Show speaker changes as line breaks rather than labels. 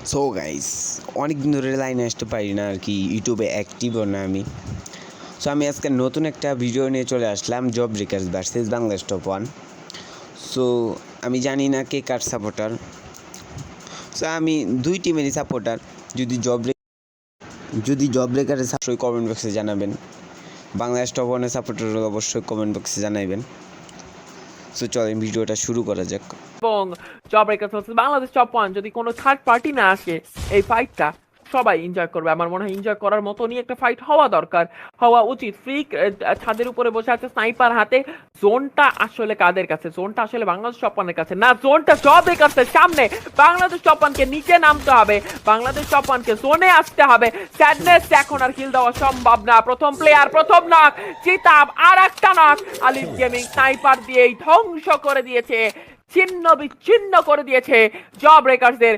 So guys, অনেক দিন ধরে লাইনে আসতে পারি না আর কি, ইউটিউবে অ্যাক্টিভও না আমি। সো আমি আজকে নতুন একটা ভিডিও নিয়ে চলে আসলাম, job breakers versus Bangladesh top one. So আমি জানি না কে কার সাপোর্টার। সো আমি দুই টিমেরই সাপোর্টার। যদি জব ব্রেকারের অবশ্যই কমেন্ট বক্সে জানাবেন, বাংলাদেশ টপ ওয়ানের সাপোর্টার অবশ্যই কমেন্ট বক্সে জানাবেন। সো চলেন ভিডিওটা শুরু করা যাক।
এবং job breakers versus Bangladesh top one যদি কোনো থার্ড পার্টি না আসে, এই ফাইটটা সবাই এনজয় করবে। আমার মনে হয় এনজয় করার মতনই একটা ফাইট হওয়া দরকার, হওয়া উচিত। ফ্রিক ছাদের উপরে বসে আছে স্নাইপার হাতে। জোনটা আসলে কাদের কাছে? জোনটা আসলে বাংলাদেশ টপ ওয়ানের কাছে না, জোনটা জব ব্রেকার্সের সামনে। বাংলাদেশ টপ ওয়ানকে নিচে নামতে হবে, বাংলাদেশ টপ ওয়ানকে জোনে আসতে হবে। স্যাডনেস এখন আর কিল দেওয়া সম্ভব না। প্রথম প্লেয়ার, প্রথম নক চিতাব, আর একটা নক। আলিফ গেমিং স্নাইপার দিয়েই ধ্বংস করে দিয়েছে, ছিন্ন বিচ্ছিন্ন করে দিয়েছে জব ব্রেকার্সদের।